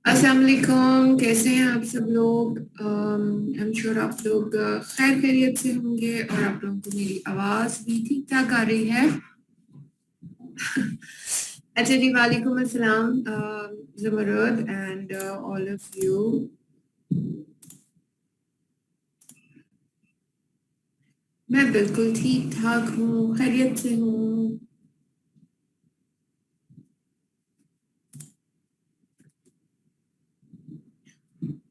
अस्सलाम वालेकुम। कैसे हैं आप सब लोग? आई एम श्योर आप लोग खैर खैरियत से होंगे और आप लोगों को मेरी आवाज भी ठीक ठाक आ रही है। अच्छा जी, वालेकुम अस्सलाम ज़मरुद एंड ऑल ऑफ यू। मैं बिल्कुल ठीक ठाक हूँ, खैरियत से हूँ।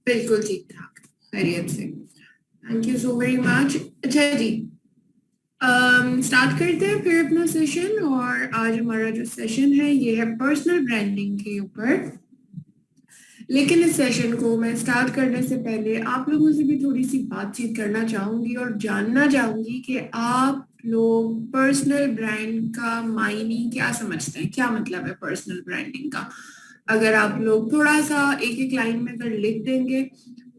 बिल्कुल ठीक ठाक, खैरियत से। Thank you so very much. अच्छा जी, स्टार्ट करते हैं फिर अपना सेशन। और आज हमारा जो सेशन है ये है पर्सनल ब्रांडिंग के ऊपर। लेकिन इस सेशन को मैं स्टार्ट करने से पहले आप लोगों से भी थोड़ी सी बातचीत करना चाहूंगी और जानना चाहूंगी कि आप लोग पर्सनल ब्रांड का मायने क्या समझते हैं, क्या मतलब है पर्सनल ब्रांडिंग का। अगर आप लोग थोड़ा सा एक एक लाइन में अगर लिख देंगे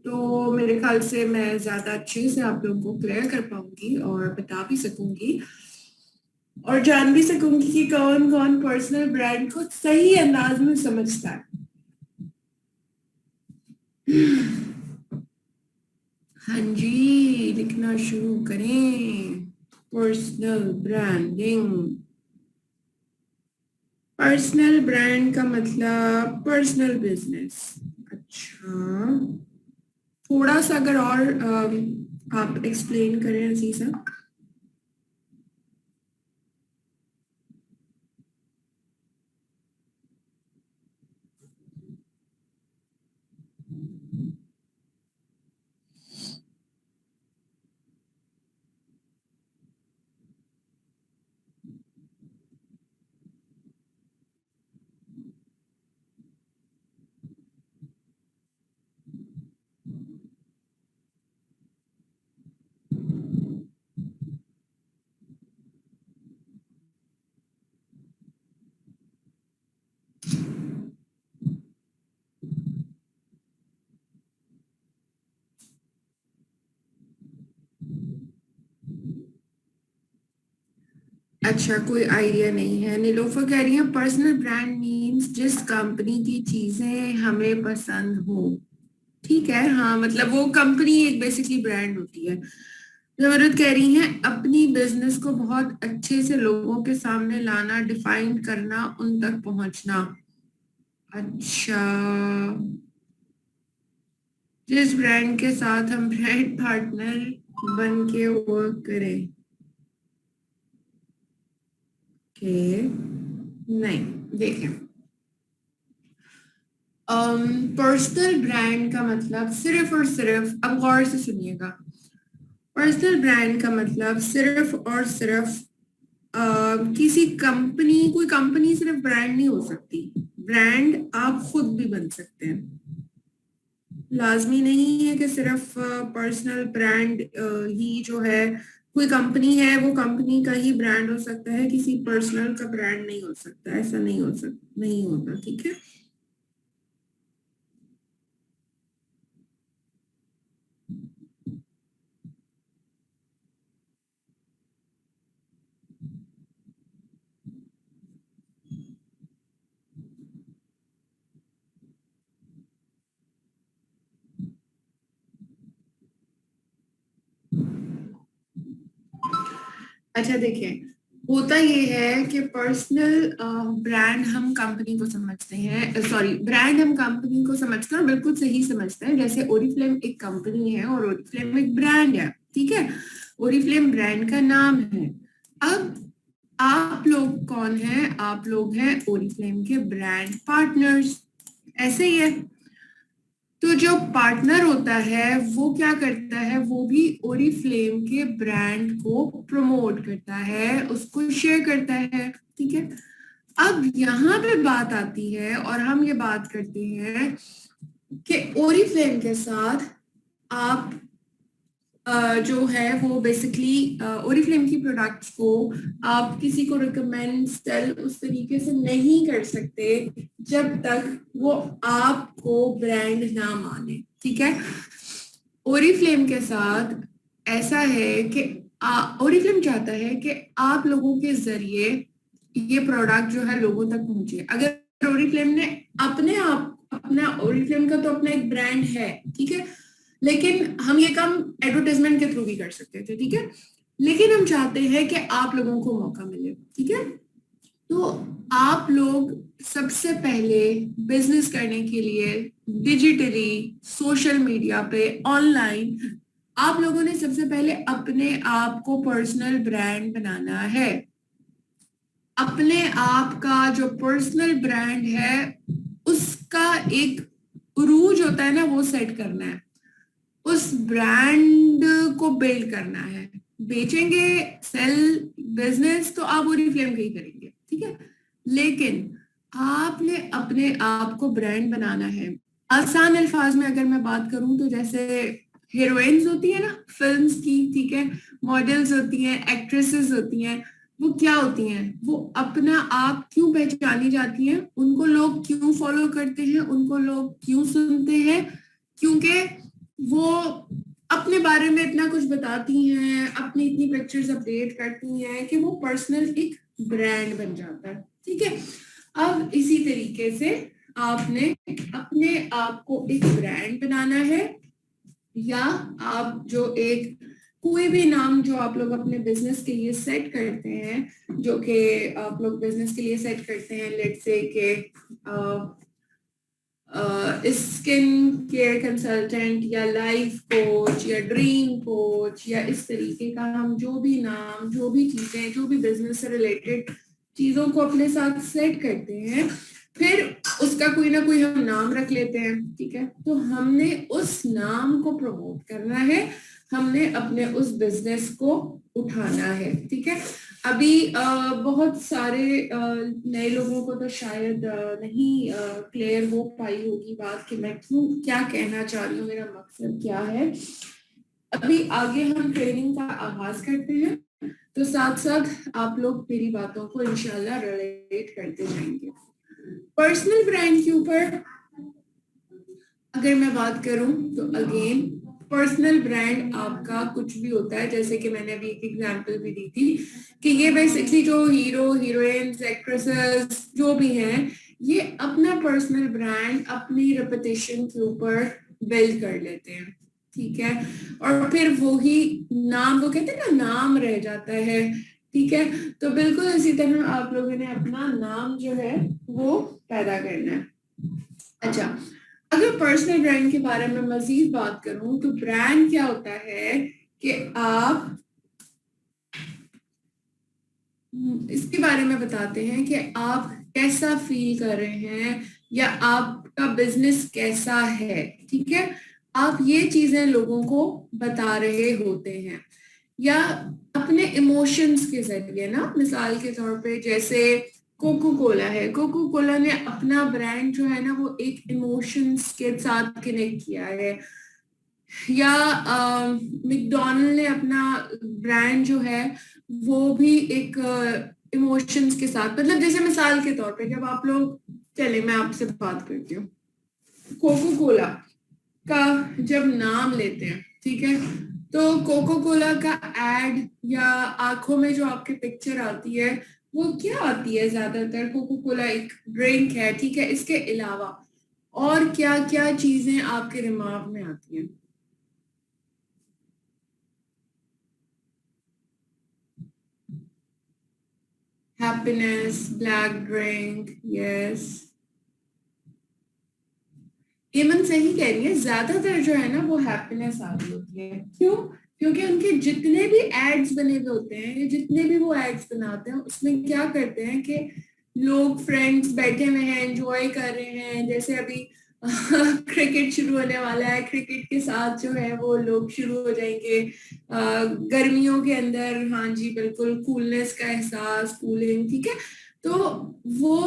तो मेरे ख्याल से मैं ज्यादा अच्छे से आप लोगों को क्लियर कर पाऊंगी और बता भी सकूंगी और जान भी सकूंगी कि कौन कौन पर्सनल ब्रांड को सही अंदाज में समझता है। हाँ जी, लिखना शुरू करें। Personal branding. पर्सनल ब्रांड का मतलब पर्सनल बिजनेस। अच्छा, थोड़ा सा अगर और आप एक्सप्लेन करें अजीजा। अच्छा, कोई आइडिया नहीं है। नीलोफर कह रही है पर्सनल ब्रांड मींस जिस कंपनी की चीजें हमें पसंद हो। ठीक है, हाँ, मतलब वो कंपनी एक बेसिकली ब्रांड होती है। जमरुद कह रही हैं अपनी बिजनेस को बहुत अच्छे से लोगों के सामने लाना, डिफाइन करना, उन तक पहुंचना। अच्छा, जिस ब्रांड के साथ हम ब्रांड पार्टनर बन के वर्क करें। के नहीं, देखें, पर्सनल ब्रांड का मतलब सिर्फ और सिर्फ, अब गौर से सुनिएगा, पर्सनल ब्रांड का मतलब सिर्फ और सिर्फ किसी कंपनी, कोई कंपनी सिर्फ ब्रांड नहीं हो सकती। ब्रांड आप खुद भी बन सकते हैं। लाजमी नहीं है कि सिर्फ पर्सनल ब्रांड ही जो है, कोई कंपनी है वो कंपनी का ही ब्रांड हो सकता है, किसी पर्सनल का ब्रांड नहीं हो सकता। ऐसा नहीं हो सकता, नहीं होता। ठीक है। अच्छा देखिए, होता ये है कि पर्सनल ब्रांड हम कंपनी को समझते हैं, सॉरी, ब्रांड हम कंपनी को समझते हैं, बिल्कुल सही समझते हैं। जैसे ओरिफ्लेम एक कंपनी है और ओरिफ्लेम एक ब्रांड है। ठीक है, ओरिफ्लेम ब्रांड का नाम है। अब आप लोग कौन हैं? आप लोग हैं ओरिफ्लेम के ब्रांड पार्टनर्स। ऐसे ही है। तो जो पार्टनर होता है वो क्या करता है? वो भी ओरिफ्लेम के ब्रांड को प्रमोट करता है, उसको शेयर करता है। ठीक है। अब यहाँ पे बात आती है और हम ये बात करते हैं कि ओरिफ्लेम के साथ आप जो है वो बेसिकली ओरिफ्लेम की प्रोडक्ट्स को आप किसी को रिकमेंड सेल उस तरीके से नहीं कर सकते जब तक वो आपको ब्रांड ना माने। ठीक है। ओरिफ्लेम के साथ ऐसा है कि ओरिफ्लेम चाहता है कि आप लोगों के जरिए ये प्रोडक्ट जो है लोगों तक पहुंचे। अगर ओरिफ्लेम ने अपने आप अपना ओरिफ्लेम का तो अपना एक ब्रांड है, ठीक है, लेकिन हम ये काम एडवर्टाइजमेंट के थ्रू भी कर सकते थे, ठीक है, लेकिन हम चाहते हैं कि आप लोगों को मौका मिले, ठीक है। तो आप लोग सबसे पहले बिजनेस करने के लिए डिजिटली, सोशल मीडिया पे, ऑनलाइन, आप लोगों ने सबसे पहले अपने आप को पर्सनल ब्रांड बनाना है। अपने आप का जो पर्सनल ब्रांड है उसका एक उरूज होता है ना, वो सेट करना है, उस ब्रांड को बिल्ड करना है। बेचेंगे, सेल, बिजनेस तो आप ओरिफ्लेम का ही करेंगे, ठीक है, लेकिन आपने अपने आप को ब्रांड बनाना है। आसान अल्फाज में अगर मैं बात करूं तो जैसे हीरोइंस होती है ना फिल्म्स की, ठीक है, मॉडल्स होती हैं, एक्ट्रेसेस होती हैं, वो क्या होती हैं, वो अपना आप क्यों पहचानी जाती हैं, उनको लोग क्यों फॉलो करते हैं, उनको लोग क्यों सुनते हैं, क्योंकि वो अपने बारे में इतना कुछ बताती हैं, अपनी इतनी पिक्चर्स अपडेट करती हैं कि वो पर्सनल एक ब्रांड बन जाता है, ठीक है। अब इसी तरीके से आपने अपने आप को एक ब्रांड बनाना है, या आप जो एक कोई भी नाम जो आप लोग अपने बिजनेस के लिए सेट करते हैं, जो कि आप लोग बिजनेस के लिए सेट करते हैं, लेट्स से के स्किन केयर कंसल्टेंट या लाइफ कोच या ड्रीम कोच या इस तरीके का, हम जो भी नाम, जो भी चीजें, जो भी बिजनेस से रिलेटेड चीजों को अपने साथ सेट करते हैं, फिर उसका कोई ना कोई हम नाम रख लेते हैं, ठीक है। तो हमने उस नाम को प्रमोट करना है, हमने अपने उस बिजनेस को उठाना है, ठीक है। अभी बहुत सारे नए लोगों को तो शायद नहीं क्लियर हो पाई होगी बात कि मैं क्यों क्या कहना चाह रही हूँ, मेरा मकसद क्या है। अभी आगे हम ट्रेनिंग का आगाज करते हैं, तो साथ साथ आप लोग मेरी बातों को इंशाल्लाह रिलेट करते जाएंगे। पर्सनल ब्रांड के ऊपर अगर मैं बात करूं तो अगेन पर्सनल ब्रांड आपका कुछ भी होता है, जैसे कि मैंने अभी एक एग्जांपल भी दी थी कि ये बेसिकली जो हीरो, हीरोइंस, एक्ट्रेसेस जो भी हैं, ये अपना पर्सनल ब्रांड अपनी रेपुटेशन के ऊपर बिल्ड कर लेते हैं, ठीक है, और फिर वही नाम, वो कहते हैं ना, नाम रह जाता है, ठीक है। तो बिल्कुल इसी तरह आप लोगों ने अपना नाम जो है वो पैदा करना है। अच्छा, अगर पर्सनल ब्रांड के बारे में मजीद बात करूं तो ब्रांड क्या होता है कि आप इसके बारे में बताते हैं कि आप कैसा फील कर रहे हैं या आपका बिजनेस कैसा है, ठीक है। आप ये चीजें लोगों को बता रहे होते हैं, या अपने इमोशंस के जरिए ना, मिसाल के तौर पे जैसे कोको कोला है, कोको कोला ने अपना ब्रांड जो है ना वो एक इमोशंस के साथ कनेक्ट किया है, या मैकडॉनल्ड ने अपना ब्रांड जो है वो भी एक इमोशंस के साथ, मतलब जैसे मिसाल के तौर पे जब आप लोग, चले मैं आपसे बात करती हूँ, कोको कोला का जब नाम लेते हैं, ठीक है, तो कोको कोला का एड या आंखों में जो आपकी पिक्चर आती है वो क्या आती है, ज्यादातर कोको कोला एक ड्रिंक है, ठीक है, इसके अलावा और क्या क्या चीजें आपके दिमाग में आती हैं? हैप्पीनेस, ब्लैक ड्रिंक, यस, एमन सही कह रही है, ज्यादातर जो है ना वो हैप्पीनेस आ रही होती है। क्यों? क्योंकि उनके जितने भी एड्स बने हुए होते हैं, जितने भी वो एड्स बनाते हैं, उसमें क्या करते हैं कि लोग फ्रेंड्स बैठे हुए हैं, एंजॉय कर रहे हैं, जैसे अभी क्रिकेट शुरू होने वाला है, क्रिकेट के साथ जो है वो लोग शुरू हो जाएंगे गर्मियों के अंदर, हाँ जी बिल्कुल, कूलनेस का एहसास, कूलिंग, ठीक है। तो वो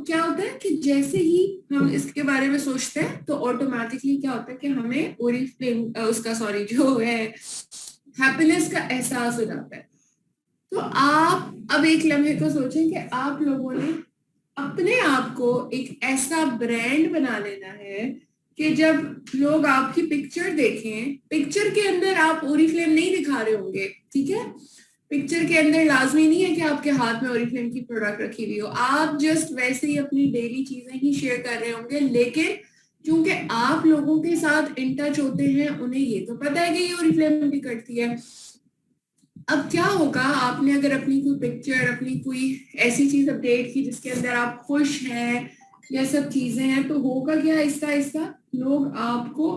क्या होता है कि जैसे ही हम इसके बारे में सोचते हैं तो ऑटोमेटिकली क्या होता है कि हमें ओरिफ्लेम उसका, सॉरी, जो है हैप्पीनेस का एहसास हो जाता है। तो आप अब एक लम्हे को सोचें कि आप लोगों ने अपने आप को एक ऐसा ब्रांड बना लेना है कि जब लोग आपकी पिक्चर देखें, पिक्चर के अंदर आप ओरिफ्लेम नहीं दिखा रहे होंगे, ठीक है, पिक्चर के अंदर लाजमी नहीं है कि आपके हाथ में ओरिफ्लेम की प्रोडक्ट रखी हुई हो, आप जस्ट वैसे ही अपनी डेली चीजें ही शेयर कर रहे होंगे, लेकिन क्योंकि आप लोगों के साथ इन टच होते हैं, उन्हें ये तो पता है कि ये ओरिफ्लेम भी करती है। अब क्या होगा, आपने अगर अपनी कोई पिक्चर, अपनी कोई ऐसी चीज अपडेट की जिसके अंदर आप खुश हैं, या सब चीजें हैं, तो होगा क्या, आहिस्ता आहिस्ता लोग आपको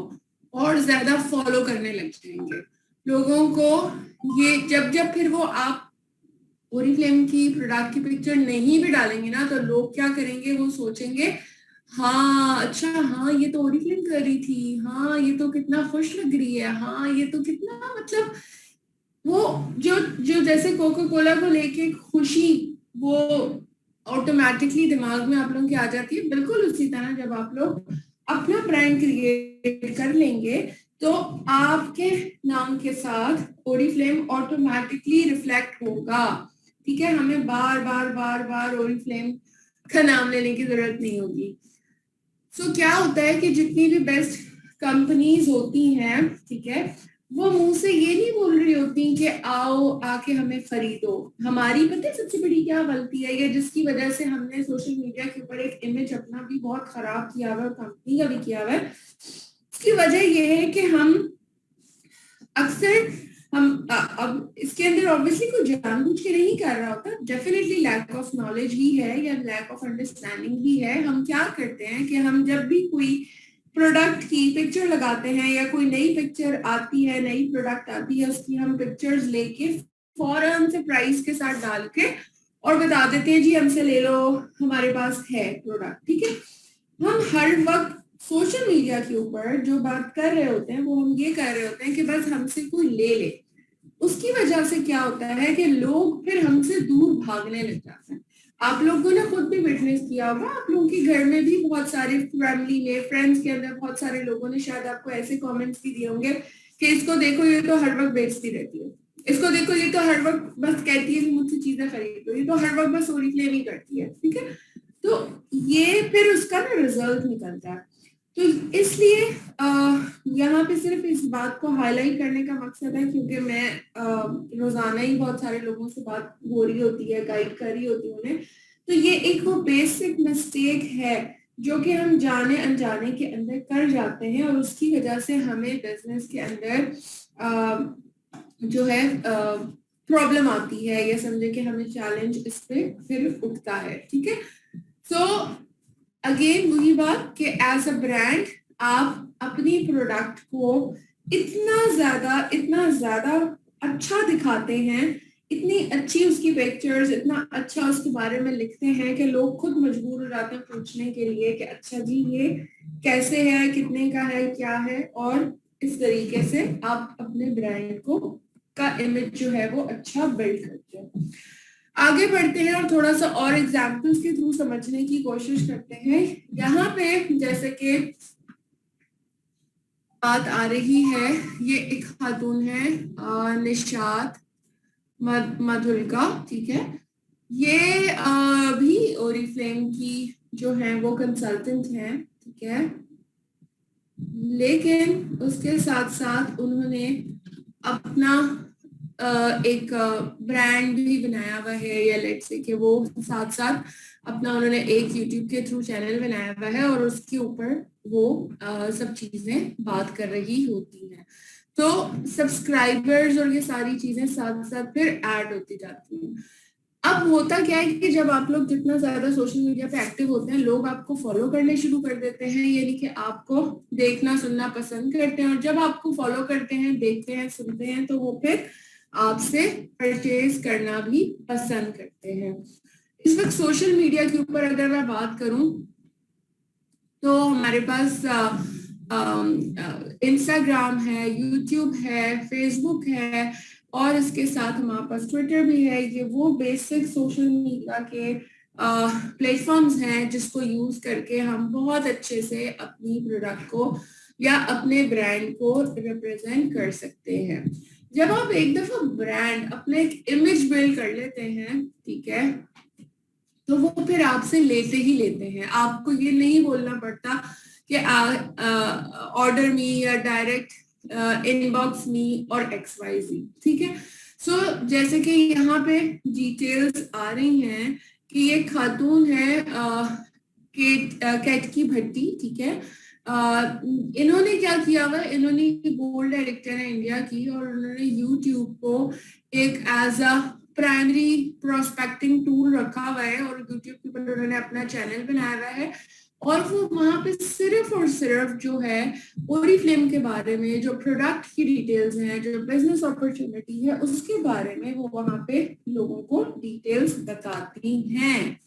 और ज्यादा फॉलो करने लग जाएंगे। लोगों को ये जब जब फिर वो आप ओरिफ्लेम की प्रोडक्ट की पिक्चर नहीं भी डालेंगे ना, तो लोग क्या करेंगे, वो सोचेंगे हाँ अच्छा, हाँ ये तो ओरिफ्लेम कर रही थी, हाँ ये तो कितना खुश लग रही है, हाँ ये तो कितना मतलब वो जो जो जैसे कोका कोला को लेके खुशी वो ऑटोमेटिकली दिमाग में आप लोगों के आ जाती है, बिल्कुल उसी तरह जब आप लोग अपना ब्रांड क्रिएट कर लेंगे तो आपके नाम के साथ ओरिफ्लेम ऑटोमेटिकली रिफ्लेक्ट होगा। ठीक है, हमें बार बार बार बार ओरिफ्लेम का नाम लेने की जरूरत नहीं होगी। सो क्या होता है कि जितनी भी बेस्ट कंपनीज होती हैं, ठीक है, वो मुंह से ये नहीं बोल रही होती कि आओ आके हमें खरीदो। हमारी पता है सबसे बड़ी क्या गलती है, ये जिसकी वजह से हमने सोशल मीडिया के ऊपर एक इमेज अपना भी बहुत खराब किया हुआ है, कंपनी का भी किया हुआ है। इसकी वजह ये है कि हम अक्सर अब इसके अंदर ऑब्वियसली कोई जानबूझ के नहीं कर रहा होता, डेफिनेटली लैक ऑफ नॉलेज ही है या लैक ऑफ अंडरस्टैंडिंग ही है। हम क्या करते हैं कि हम जब भी कोई प्रोडक्ट की पिक्चर लगाते हैं या कोई नई पिक्चर आती है, नई प्रोडक्ट आती है, उसकी हम पिक्चर्स लेके फौरन से प्राइस के साथ डाल के और बता देते हैं जी हमसे ले लो, हमारे पास है प्रोडक्ट। ठीक है, हम हर वक्त सोशल मीडिया के ऊपर जो बात कर रहे होते हैं वो हम ये कर रहे होते हैं कि बस हमसे कोई ले ले। उसकी वजह से क्या होता है कि लोग फिर हमसे दूर भागने लग जाते हैं। आप लोगों ने खुद भी विटनेस किया होगा, आप लोगों के घर में भी बहुत सारे फैमिली में, फ्रेंड्स के अंदर बहुत सारे लोगों ने शायद आपको ऐसे कमेंट्स भी दिए होंगे कि इसको देखो ये तो हर वक्त बेचती रहती है, इसको देखो ये तो हर वक्त बस कहती है कि मुझसे चीजें खरीदो, ये तो हर वक्त बस ओरिफ्लेम ही करती है। ठीक है, तो ये फिर उसका ना रिजल्ट निकलता है। तो इसलिए यहाँ पे सिर्फ इस बात को हाईलाइट करने का मकसद है, क्योंकि मैं रोजाना ही बहुत सारे लोगों से बात हो रही होती है, गाइड कर रही होती हूँ उन्हें। तो ये एक वो बेसिक मिस्टेक है जो कि हम जाने अनजाने के अंदर कर जाते हैं, और उसकी वजह से हमें बिजनेस के अंदर जो है प्रॉब्लम आती है, या समझे कि हमें चैलेंज इस पे फिर उठता है। ठीक है, सो अगेन वही बात कि एज अ ब्रांड आप अपनी प्रोडक्ट को इतना ज्यादा अच्छा दिखाते हैं, इतनी अच्छी उसकी पिक्चर्स, इतना अच्छा उसके बारे में लिखते हैं कि लोग खुद मजबूर हो जाते हैं पूछने के लिए कि अच्छा जी ये कैसे है, कितने का है, क्या है। और इस तरीके से आप अपने ब्रांड को का इमेज जो है वो अच्छा बिल्ड करते हैं। आगे बढ़ते हैं और थोड़ा सा और एग्जाम्पल्स के थ्रू समझने की कोशिश करते हैं। यहाँ पे जैसे कि बात आ रही है, ये एक खातून है निशात मधुलिका। ठीक है, ये भी ओरिफ्लेम की जो है वो कंसल्टेंट हैं। ठीक है, लेकिन उसके साथ साथ उन्होंने अपना एक ब्रांड भी बनाया हुआ है, या लेट्स से कि वो साथ साथ अपना उन्होंने एक यूट्यूब के थ्रू चैनल बनाया हुआ है, और उसके ऊपर वो सब चीजें बात कर रही होती हैं। तो सब्सक्राइबर्स और ये सारी चीजें साथ साथ फिर ऐड होती जाती हैं। अब होता क्या है कि जब आप लोग जितना ज्यादा सोशल मीडिया पे एक्टिव होते हैं, लोग आपको फॉलो करने शुरू कर देते हैं, यानी कि आपको देखना सुनना पसंद करते हैं, और जब आपको फॉलो करते हैं, देखते हैं, सुनते हैं, तो वो फिर आपसे परचेज करना भी पसंद करते हैं। इस वक्त सोशल मीडिया के ऊपर अगर मैं बात करूं तो हमारे पास इंस्टाग्राम है, यूट्यूब है, फेसबुक है, और इसके साथ हमारे पास ट्विटर भी है। ये वो बेसिक सोशल मीडिया के प्लेटफॉर्म्स हैं जिसको यूज करके हम बहुत अच्छे से अपनी प्रोडक्ट को या अपने ब्रांड को रिप्रेजेंट कर सकते हैं। जब आप एक दफा ब्रांड अपने एक इमेज बिल्ड कर लेते हैं, ठीक है, तो वो फिर आपसे लेते ही लेते हैं। आपको ये नहीं बोलना पड़ता कि ऑर्डर मी या डायरेक्ट इनबॉक्स मी और XYZ। ठीक है, सो जैसे कि यहाँ पे डिटेल्स आ रही हैं कि ये खातून है केटकी भट्टी। ठीक है, इन्होंने क्या किया हुआ, इन्होंने गोल्ड डायरेक्टर है इंडिया की, और उन्होंने यूट्यूब को एक as a primary prospecting tool रखा हुआ है, और यूट्यूब के ऊपर उन्होंने अपना चैनल बनाया हुआ है, और वो वहां पे सिर्फ और सिर्फ जो है ओरिफ्लेम के बारे में, जो प्रोडक्ट की डिटेल्स हैं, जो बिजनेस अपॉर्चुनिटी है उसके बारे में वो वहां पे लोगों को डिटेल्स बताती हैं,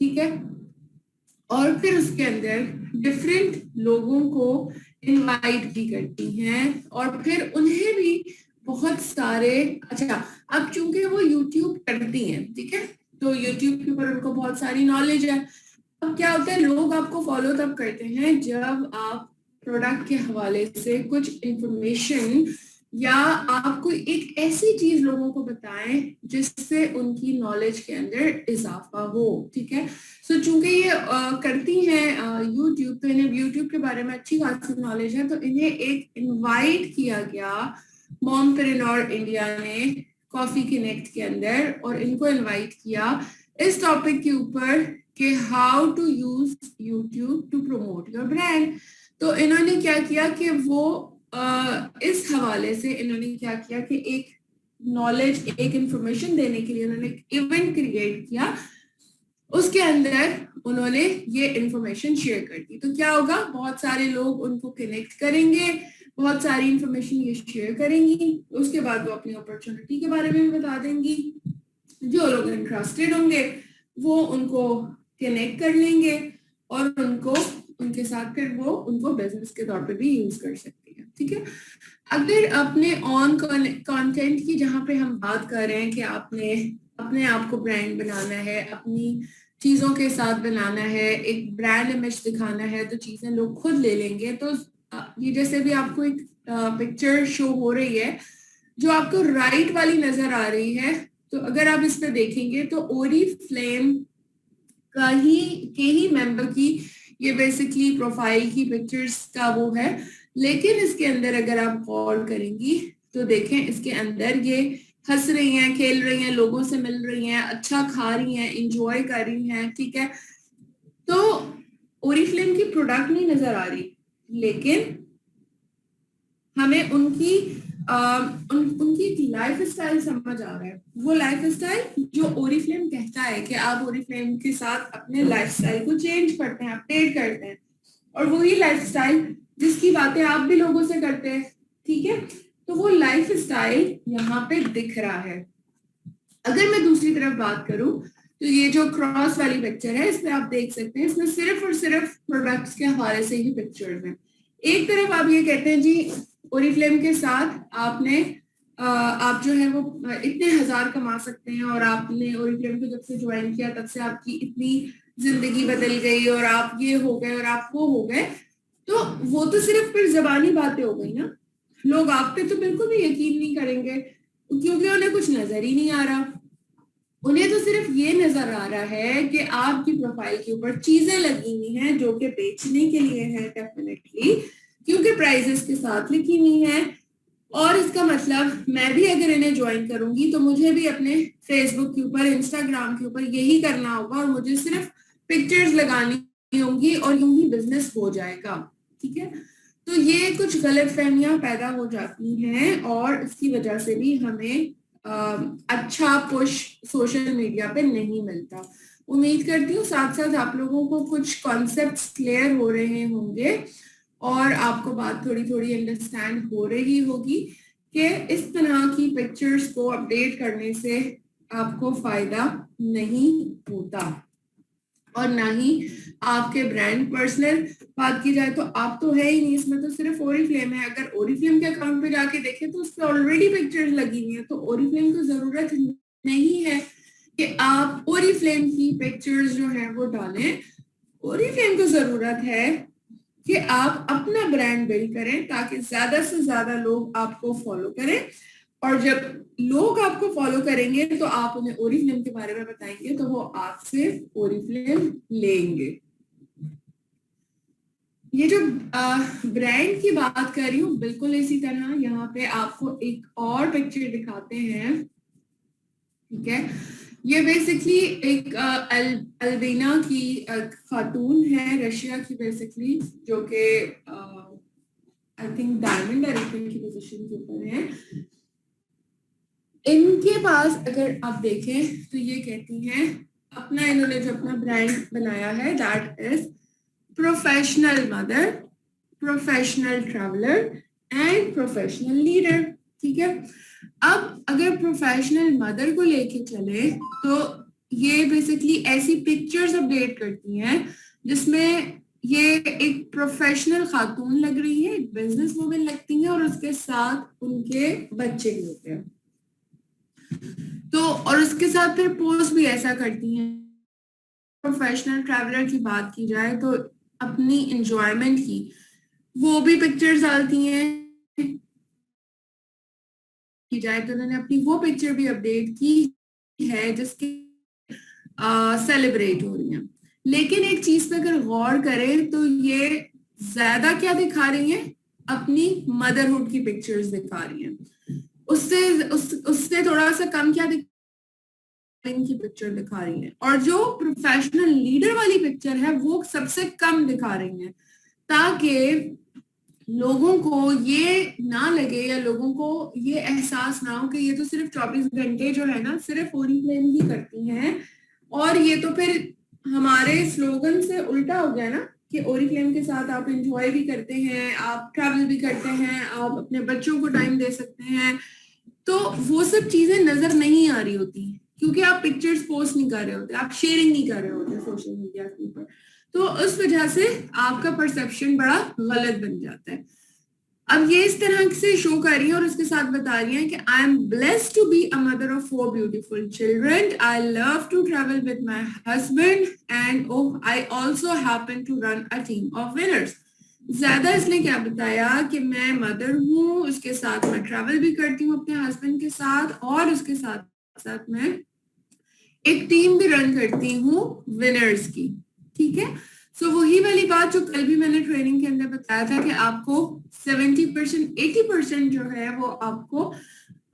ठीक है। और फिर उसके अंदर डिफरेंट लोगों को इनवाइट भी करती हैं, और फिर उन्हें भी बहुत सारे, अच्छा अब चूंकि वो यूट्यूब करती हैं, ठीक है, तो यूट्यूब के ऊपर उनको बहुत सारी नॉलेज है। अब क्या होता है, लोग आपको फॉलो तब करते हैं जब आप प्रोडक्ट के हवाले से कुछ इंफॉर्मेशन या आपको एक ऐसी चीज लोगों को बताएं जिससे उनकी नॉलेज के अंदर इजाफा हो, ठीक है। सो चूंकि ये करती हैं यूट्यूब, तो इन्हें यूट्यूब के बारे में अच्छी खासी नॉलेज है, तो इन्हें एक इनवाइट किया गया मॉमप्रेन्योर इंडिया ने कॉफी कनेक्ट के अंदर, और इनको इनवाइट किया इस टॉपिक के ऊपर कि how to use YouTube to promote your brand. तो इन्होंने क्या किया कि वो इस हवाले से इन्होंने क्या किया कि एक नॉलेज, एक इंफॉर्मेशन देने के लिए उन्होंने एक इवेंट क्रिएट किया, उसके अंदर उन्होंने ये इंफॉर्मेशन शेयर कर दी। तो क्या होगा, बहुत सारे लोग उनको कनेक्ट करेंगे, बहुत सारी इंफॉर्मेशन ये शेयर करेंगी, उसके बाद वो अपनी अपॉर्चुनिटी के बारे में भी बता देंगी, जो लोग इंटरेस्टेड होंगे वो उनको कनेक्ट कर लेंगे, और उनको उनके साथ फिर वो उनको बिजनेस के तौर पे भी यूज कर सकती है, ठीक है। अगर अपने ऑन कंटेंट की जहां पे हम बात कर रहे हैं कि आपने अपने आप को ब्रांड बनाना है, अपनी चीजों के साथ बनाना है, एक ब्रांड इमेज दिखाना है, तो चीजें लोग खुद ले लेंगे। तो ये जैसे भी आपको एक पिक्चर शो हो रही है जो आपको राइट वाली नजर आ रही है, तो अगर आप इस पे देखेंगे तो ओरिफ्लेम का ही मेंबर की ये बेसिकली प्रोफाइल की पिक्चर्स का वो है, लेकिन इसके अंदर अगर आप गौर करेंगी तो देखें इसके अंदर ये हंस रही हैं, खेल रही हैं, लोगों से मिल रही हैं, अच्छा खा रही हैं, इंजॉय कर रही हैं, ठीक है। तो ओरिफ्लेम की प्रोडक्ट नहीं नजर आ रही, लेकिन हमें उनकी उनकी लाइफ स्टाइल समझ आ रहा है, वो लाइफ स्टाइल जो ओरिफ्लेम कहता है कि आप ओरिफ्लेम के साथ अपने लाइफ स्टाइल को चेंज करते हैं, अपडेट करते हैं, और वही लाइफ स्टाइल जिसकी बातें आप भी लोगों से करते हैं, ठीक है। तो वो लाइफ स्टाइल यहाँ पे दिख रहा है। अगर मैं दूसरी तरफ बात करूं तो ये जो क्रॉस वाली पिक्चर है, इसमें आप देख सकते हैं इसमें सिर्फ और सिर्फ प्रोडक्ट्स के हवाले से ही पिक्चर्स हैं। एक तरफ आप ये कहते हैं जी ओरिफ्लेम के साथ आपने आप जो है वो इतने हजार कमा सकते हैं, और आपने ओरिफ्लेम को जब से ज्वाइन किया तब से आपकी इतनी जिंदगी बदल गई, और आप ये हो गए और आप वो हो गए। तो वो तो सिर्फ फिर जबानी बातें हो गई ना, लोग आप पे तो बिल्कुल भी यकीन नहीं करेंगे, क्योंकि उन्हें कुछ नजर ही नहीं आ रहा। उन्हें तो सिर्फ ये नजर आ रहा है कि आपकी प्रोफाइल के ऊपर चीजें लगी हुई हैं जो कि बेचने के लिए है, डेफिनेटली, क्योंकि प्राइजेस के साथ लिखी हुई है, और इसका मतलब मैं भी अगर इन्हें ज्वाइन करूंगी तो मुझे भी अपने फेसबुक के ऊपर, इंस्टाग्राम के ऊपर यही करना होगा, और मुझे सिर्फ पिक्चर्स लगानी होंगी, और यूं ही बिजनेस हो जाएगा, ठीक है। तो ये कुछ गलत फहमियां पैदा हो जाती हैं, और इसकी वजह से भी हमें अच्छा पुश सोशल मीडिया पे नहीं मिलता। उम्मीद करती हूँ साथ साथ आप लोगों को कुछ कॉन्सेप्ट्स क्लियर हो रहे होंगे, और आपको बात थोड़ी थोड़ी अंडरस्टैंड हो रही होगी कि इस तरह की पिक्चर्स को अपडेट करने से आपको फायदा नहीं होता, और ना ही आपके ब्रांड। पर्सनल बात की जाए तो आप तो है ही नहीं इसमें, तो सिर्फ ओरिफ्लेम है। अगर ओरिफ्लेम के अकाउंट पे जाके देखें तो उस पर ऑलरेडी पिक्चर्स लगी हुई है, तो ओरिफ्लेम को जरूरत नहीं है कि आप ओरिफ्लेम की पिक्चर्स जो है वो डालें। ओरिफ्लेम को जरूरत है कि आप अपना ब्रांड बिल्ड करें ताकि ज्यादा से ज्यादा लोग आपको फॉलो करें, और जब लोग आपको फॉलो करेंगे तो आप उन्हें ओरिफ्लेम के बारे में बताएंगे तो वो आपसे ओरिफ्लेम लेंगे। ये जो ब्रांड की बात कर रही हूँ, बिल्कुल इसी तरह यहाँ पे आपको एक और पिक्चर दिखाते हैं, ठीक है। ये बेसिकली एक अल्बेना की खातून है, रशिया की बेसिकली, जो कि आई थिंक डायमंड डायरेक्टर की पोजीशन के ऊपर है। इनके पास अगर आप देखें तो ये कहती हैं अपना, इन्होंने जो अपना ब्रांड बनाया है that is professional mother, professional traveller and professional leader. ठीक है, अब अगर प्रोफेशनल मदर को लेके चले तो ये बेसिकली ऐसी पिक्चर्स अपडेट करती हैं जिसमें ये एक प्रोफेशनल खातून लग रही है, एक बिजनेस वुमन लगती है और उसके साथ उनके बच्चे भी होते हैं। तो और उसके साथ फिर पोस्ट भी ऐसा करती हैं। प्रोफेशनल ट्रैवलर की बात की जाए तो अपनी एंजॉयमेंट की वो भी पिक्चर्स डालती हैं, की जाए तो उन्होंने अपनी वो पिक्चर भी अपडेट की है जिसके सेलिब्रेट हो रही हैं। लेकिन एक चीज पे अगर गौर करें तो ये ज्यादा क्या दिखा रही हैं, अपनी मदरहुड की पिक्चर्स दिखा रही हैं। उससे थोड़ा सा कम क्या की पिक्चर दिखा रही है, और जो प्रोफेशनल लीडर वाली पिक्चर है वो सबसे कम दिखा रही है, ताकि लोगों को ये ना लगे या लोगों को ये एहसास ना हो कि ये तो सिर्फ 24 घंटे जो है ना सिर्फ ओरिफ्लेम ही करती हैं। और ये तो फिर हमारे स्लोगन से उल्टा हो गया ना कि ओरिफ्लेम के साथ आप एंजॉय भी करते हैं, आप ट्रैवल भी करते हैं, आप अपने बच्चों को टाइम दे सकते हैं। तो वो सब चीजें नजर नहीं आ रही होती क्योंकि आप पिक्चर्स पोस्ट नहीं कर रहे होते, आप शेयरिंग नहीं कर रहे होते सोशल मीडिया के ऊपर। तो उस वजह से आपका परसेप्शन बड़ा गलत बन जाता है। अब ये इस तरह से शो कर रही है और उसके साथ बता रही है कि I am blessed to be a mother of 4 beautiful children, I love to travel with my husband and oh I also happen to run a team of winners. ज्यादा इसने क्या बताया कि मैं मदर हूँ, उसके साथ मैं ट्रैवल भी करती हूँ अपने हस्बैंड के साथ, और उसके साथ साथ मैं एक टीम भी रन करती हूँ विनर्स की। ठीक है, सो वही वाली बात जो कल भी मैंने ट्रेनिंग के अंदर बताया था कि आपको 70% 80% जो है वो आपको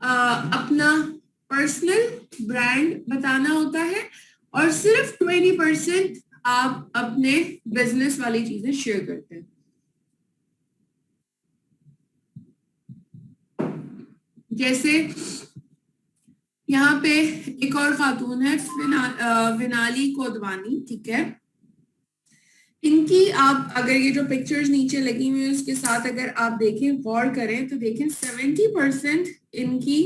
अपना पर्सनल ब्रांड बताना होता है, और सिर्फ 20% आप अपने बिजनेस वाली चीजें शेयर करते हैं। जैसे यहाँ पे एक और खातून है विनाली कोदवानी। ठीक है, इनकी आप अगर ये जो पिक्चर्स नीचे लगी हुई है उसके साथ अगर आप देखें, गौर करें तो देखें 70% इनकी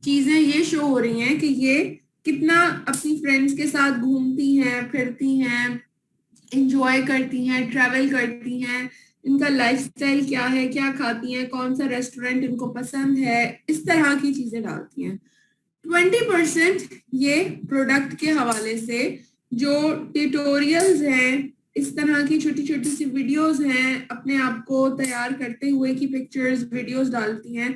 चीजें ये शो हो रही हैं कि ये कितना अपनी फ्रेंड्स के साथ घूमती हैं, फिरती हैं, एंजॉय करती हैं, ट्रैवल करती हैं, इनका लाइफस्टाइल क्या है, क्या खाती हैं, कौन सा रेस्टोरेंट इनको पसंद है, इस तरह की चीजें डालती हैं। 20% ये प्रोडक्ट के हवाले से जो ट्यूटोरियल्स हैं, इस तरह की छोटी छोटी सी वीडियोस हैं अपने आप को तैयार करते हुए की पिक्चर्स वीडियोस डालती हैं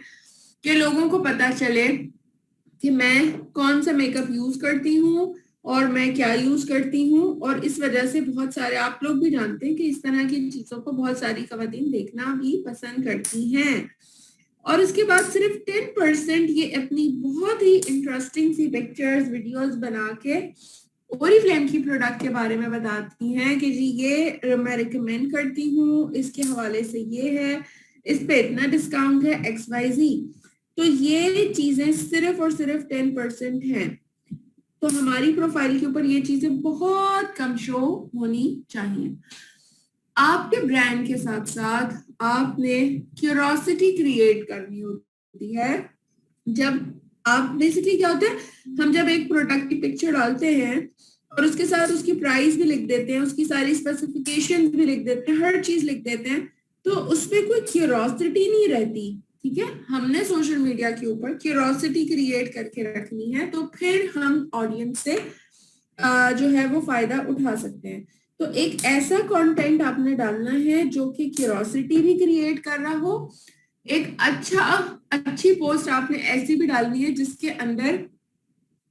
कि लोगों को पता चले कि मैं कौन सा मेकअप यूज करती हूँ और मैं क्या यूज करती हूँ। और इस वजह से बहुत सारे आप लोग भी जानते हैं कि इस तरह की चीजों को बहुत सारी खवातीन देखना भी पसंद करती हैं। और उसके बाद सिर्फ 10% ये अपनी बहुत ही इंटरेस्टिंग सी पिक्चर्स वीडियोस बना के ओरिफ्लेम की प्रोडक्ट के बारे में बताती हैं कि जी ये मैं रिकमेंड करती हूँ, इसके हवाले से ये है, इस पे इतना डिस्काउंट है XYZ। तो ये चीजें सिर्फ और सिर्फ 10% हैं। तो हमारी प्रोफाइल के ऊपर ये चीजें बहुत कम शो होनी चाहिए। आपके ब्रांड के साथ साथ आपने क्यूरोसिटी क्रिएट करनी होती है। जब आप बेसिकली क्या होता है, हम जब एक प्रोडक्ट की पिक्चर डालते हैं और उसके साथ उसकी प्राइस भी लिख देते हैं, उसकी सारी स्पेसिफिकेशन भी लिख देते हैं, हर चीज लिख देते हैं, तो उसमें कोई क्यूरोसिटी नहीं रहती। ठीक है, हमने सोशल मीडिया के ऊपर क्यूरोसिटी क्रिएट करके रखनी है, तो फिर हम ऑडियंस से जो है वो फायदा उठा सकते हैं। तो एक ऐसा कंटेंट आपने डालना है जो कि क्यूरोसिटी भी क्रिएट कर रहा हो। एक अच्छी पोस्ट आपने ऐसी भी डालनी है जिसके अंदर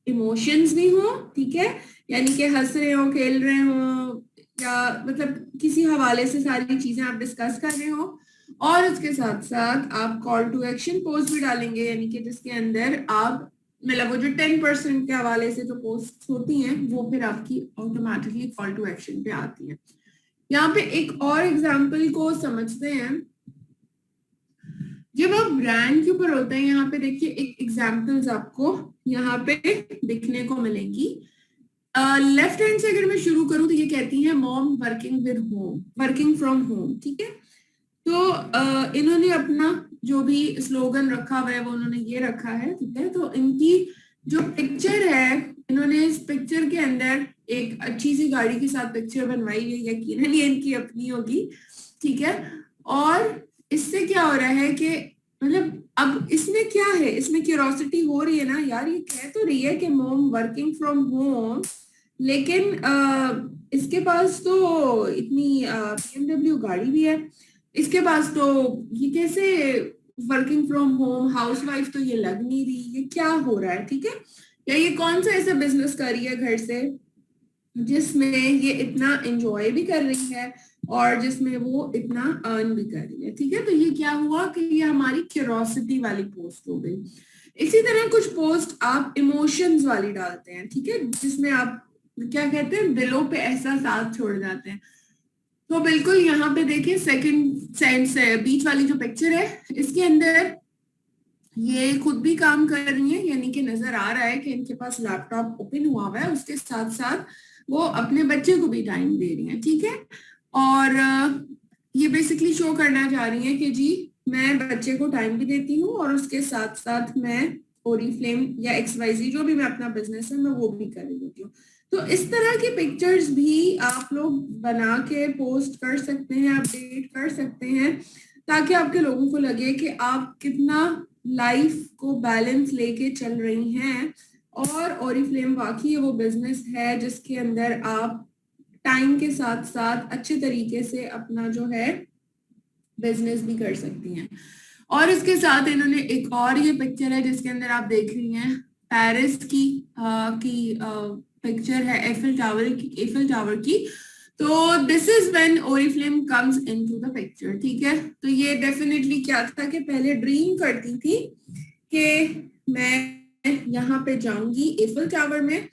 इमोशंस भी हो। ठीक है, यानी कि हंस रहे हो, खेल रहे हो, या मतलब किसी हवाले से सारी चीजें आप डिस्कस कर रहे हो। और उसके साथ साथ आप कॉल टू एक्शन पोस्ट भी डालेंगे, यानी कि जिसके अंदर आप मतलब वो जो 10% के हवाले से जो पोस्ट होती हैं वो फिर आपकी ऑटोमेटिकली कॉल टू एक्शन पे आती है। यहाँ पे एक और एग्जाम्पल को समझते हैं। जब आप ब्रांड के ऊपर होते हैं, यहाँ पे देखिए एक एग्जाम्पल्स आपको यहाँ पे दिखने को मिलेंगी। लेफ्ट हैंड से अगर मैं शुरू करूं तो ये कहती है mom working with home, working from home, ठीक है। तो इन्होंने अपना जो भी स्लोगन रखा हुआ है वो उन्होंने ये रखा है, ठीक है। तो इनकी जो पिक्चर है, इन्होंने इस पिक्चर के अंदर एक अच्छी सी गाड़ी के साथ पिक्चर बनवाई है, यकीनन ये इनकी अपनी होगी, ठीक है। और इससे क्या हो रहा है कि मतलब अब इसमें क्या है, इसमें क्यूरोसिटी हो रही है ना यार, ये कह तो रही है कि मॉम वर्किंग फ्रॉम होम, लेकिन इसके पास तो इतनी BMW गाड़ी भी है, इसके पास तो ये कैसे वर्किंग फ्रॉम होम हाउसवाइफ तो ये लग नहीं रही, ये क्या हो रहा है, ठीक है। या ये कौन सा ऐसा बिजनेस कर रही है घर से जिसमें ये इतना एंजॉय भी कर रही है और जिसमें वो इतना अर्न भी कर रही है, ठीक है। तो ये क्या हुआ कि ये हमारी क्यूरोसिटी वाली पोस्ट हो गई। इसी तरह कुछ पोस्ट आप इमोशंस वाली डालते हैं, ठीक है, जिसमें आप क्या कहते हैं, दिलों पे एहसास छोड़ जाते हैं। तो बिल्कुल यहाँ पे देखिए सेकंड सेंस है, बीच वाली जो पिक्चर है इसके अंदर ये खुद भी काम कर रही है, यानी कि नजर आ रहा है कि इनके पास लैपटॉप ओपन हुआ है, उसके साथ साथ वो अपने बच्चे को भी टाइम दे रही है, ठीक है। और ये बेसिकली शो करना चाह रही है कि जी मैं बच्चे को टाइम भी देती हूँ और उसके साथ साथ मैं ओरीफ्लेम या XYZ जो भी मैं अपना बिजनेस है मैं वो भी कर रही होती हूँ। तो इस तरह की पिक्चर्स भी आप लोग बना के पोस्ट कर सकते हैं, अपडेट कर सकते हैं, ताकि आपके लोगों को लगे कि आप कितना लाइफ को बैलेंस लेके चल रही हैं और ओरीफ्लेम वाकई वो बिजनेस है जिसके अंदर आप टाइम के साथ साथ अच्छे तरीके से अपना जो है बिजनेस भी कर सकती हैं। और इसके साथ इन्होंने एक और ये पिक्चर है जिसके अंदर आप देख रही हैं पेरिस की पिक्चर है एफिल टावर की। तो this is when Oriflame comes into the picture, ठीक है। तो ये डेफिनेटली क्या था कि पहले ड्रीम करती थी कि मैं यहाँ पे जाऊंगी एफिल टावर में,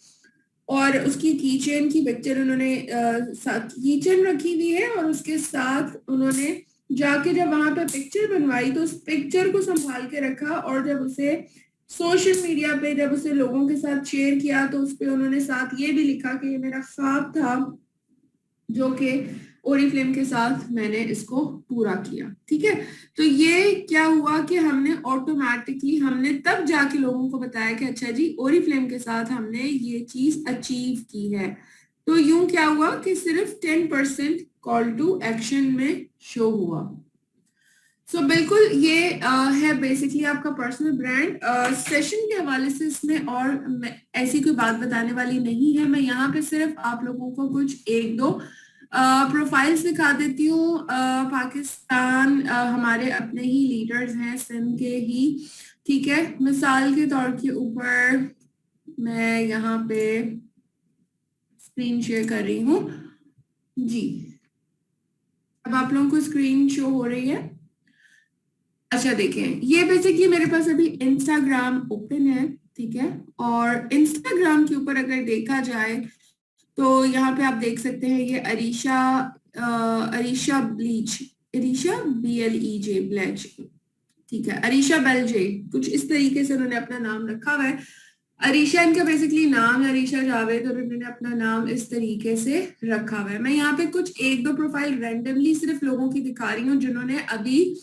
और उसकी कीचेन की पिक्चर उन्होंने कीचेन रखी हुई है और उसके साथ उन्होंने जाके जब वहां पे पिक्चर बनवाई तो उस पिक्चर को संभाल के रखा, और जब उसे सोशल मीडिया पे जब उसे लोगों के साथ शेयर किया तो उस पे उन्होंने साथ ये भी लिखा कि ये मेरा ख्वाब था जो कि ओरीफ्लेम के साथ मैंने इसको पूरा किया, ठीक है। तो ये क्या हुआ कि हमने ऑटोमेटिकली हमने तब जाके लोगों को बताया कि अच्छा जी ओरीफ्लेम के साथ हमने ये चीज अचीव की है। तो यूं क्या हुआ कि सिर्फ 10% कॉल टू एक्शन में शो हुआ। सो बिल्कुल ये है बेसिकली आपका पर्सनल ब्रांड। सेशन के हवाले से इसमें और ऐसी कोई बात बताने वाली नहीं है, मैं यहाँ पे सिर्फ आप लोगों को कुछ एक दो प्रोफाइल्स दिखा देती हूँ। पाकिस्तान हमारे अपने ही लीडर्स हैं, सिंध के ही, ठीक है। मिसाल के तौर के ऊपर मैं यहाँ पे स्क्रीन शेयर कर रही हूँ जी। अब आप लोगों को स्क्रीन शो हो रही है? अच्छा देखें, ये बेसिकली मेरे पास अभी इंस्टाग्राम ओपन है, ठीक है। और इंस्टाग्राम के ऊपर अगर देखा जाए तो यहाँ पे आप देख सकते हैं ये अरीशा ब्लीच, अरीशा BLEJ ब्लेच, ठीक है, अरीशा बेलजे, कुछ इस तरीके से उन्होंने अपना नाम रखा हुआ है। अरीशा इनका बेसिकली नाम है, अरीशा जावेद, और उन्होंने अपना नाम इस तरीके से रखा हुआ है। मैं यहाँ पे कुछ एक दो प्रोफाइल रैंडमली सिर्फ लोगों की दिखा रही हूँ जिन्होंने अभी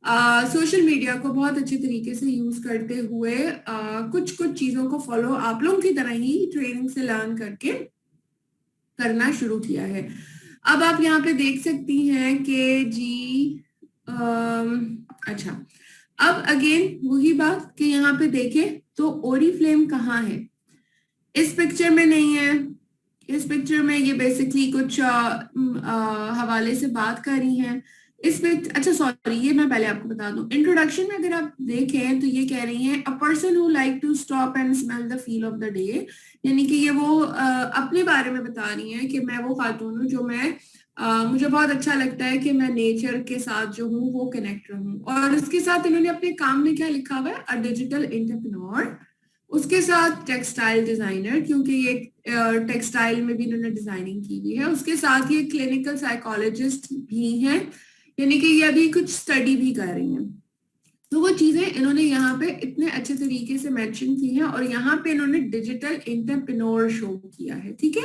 सोशल मीडिया को बहुत अच्छे तरीके से यूज करते हुए कुछ चीजों को फॉलो आप लोगों की तरह ही ट्रेनिंग से लर्न करके करना शुरू किया है। अब आप यहाँ पे देख सकती हैं कि जी अच्छा, अब अगेन वही बात कि यहाँ पे देखें तो ओरीफ्लेम कहाँ है, इस पिक्चर में नहीं है। इस पिक्चर में ये बेसिकली कुछ हवाले से बात कर रही हैं इस पे। अच्छा सॉरी, ये मैं पहले आपको बता दूं, इंट्रोडक्शन में अगर आप देखें तो ये कह रही हैं a person who like to stop and smell the feel of the day, यानी कि ये वो अपने बारे में बता रही हैं कि मैं वो खातून हूँ जो मुझे बहुत अच्छा लगता है कि मैं नेचर के साथ जो हूँ वो कनेक्ट रहूँ। और इसके साथ इन्होंने अपने काम में क्या लिखा हुआ है, अ डिजिटल एंटरप्रेन्योर, उसके साथ टेक्सटाइल डिजाइनर, क्योंकि ये टेक्सटाइल में भी इन्होंने डिजाइनिंग की हुई है। उसके साथ ये क्लिनिकल साइकोलॉजिस्ट भी हैं, यानी कि ये अभी कुछ स्टडी भी कर रही हैं। तो वो चीजें इन्होंने यहाँ पे इतने अच्छे तरीके से मेंशन की हैं, और यहाँ पे इन्होंने डिजिटल एंटरप्रेन्योर शो किया है, ठीक है।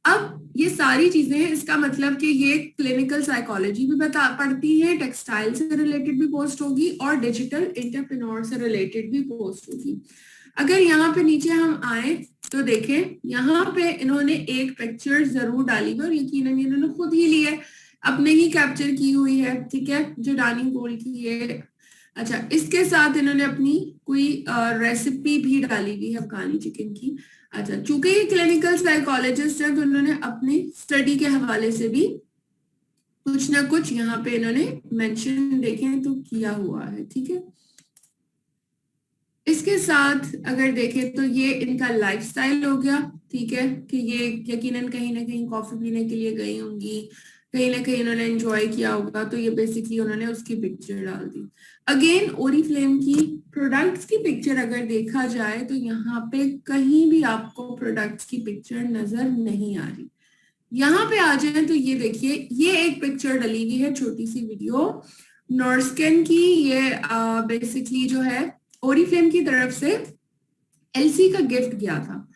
अब ये सारी चीजें हैं, इसका मतलब कि ये क्लिनिकल साइकोलॉजी भी पढ़ती है, टेक्सटाइल से रिलेटेड भी पोस्ट होगी और डिजिटल एंटरप्रेन्योर से रिलेटेड भी पोस्ट होगी। अगर यहाँ पे नीचे हम आए तो देखें, यहाँ पे इन्होंने एक पिक्चर जरूर डाली है, और यकीनन इन्होंने खुद ही ली है, अपने ही कैप्चर की हुई है, ठीक है, जो डाइनिंग गोल्ड की है। अच्छा, इसके साथ इन्होंने अपनी कोई रेसिपी भी डाली हुई है अफगानी चिकन की। अच्छा, चूंकि ये क्लिनिकल साइकोलॉजिस्ट है तो इन्होंने अपनी स्टडी के हवाले से भी कुछ ना कुछ यहाँ पे इन्होंने मेंशन देखें तो किया हुआ है, ठीक है। इसके साथ अगर देखें तो ये इनका लाइफस्टाइल हो गया, ठीक है, कि ये यकीनन कहीं ना कहीं कॉफी पीने के लिए गई होंगी, कहीं ना कहीं उन्होंने एंजॉय किया होगा, तो ये बेसिकली उन्होंने उसकी पिक्चर डाल दी। अगेन ओरिफ्लेम की प्रोडक्ट्स की पिक्चर अगर देखा जाए तो यहाँ पे कहीं भी आपको प्रोडक्ट्स की पिक्चर नजर नहीं आ रही। यहाँ पे आ जाए तो ये देखिए, ये एक पिक्चर डली हुई है, छोटी सी वीडियो नॉर्स्कैन की। ये बेसिकली जो है ओरिफ्लेम की तरफ से एलसी का गिफ्ट गया था,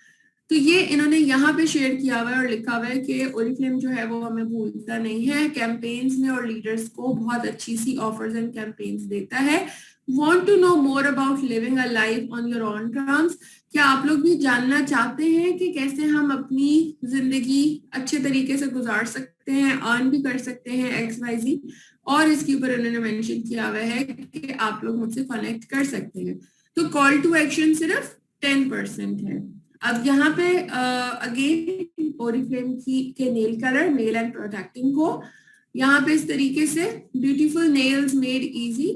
तो ये इन्होंने यहाँ पे शेयर किया हुआ है और लिखा हुआ है कि ओरिफ्लेम जो है वो हमें भूलता नहीं है, कैंपेन्स में और लीडर्स को बहुत अच्छी सी ऑफर्स एंड कैंपेन्स देता है। Want to know more about living a life on your own terms? क्या आप लोग भी जानना चाहते हैं कि कैसे हम अपनी जिंदगी अच्छे तरीके से गुजार सकते हैं, अर्न भी कर सकते हैं XYZ, और इसके ऊपर उन्होंने मेंशन किया हुआ है कि आप लोग मुझसे कनेक्ट कर सकते हैं। तो कॉल टू एक्शन सिर्फ 10% है। अब यहाँ पे अगेन ओरिफ्लेम की के nail colour, nail and protecting को यहाँ पे इस तरीके से ब्यूटीफुल नेल्स मेड इजी,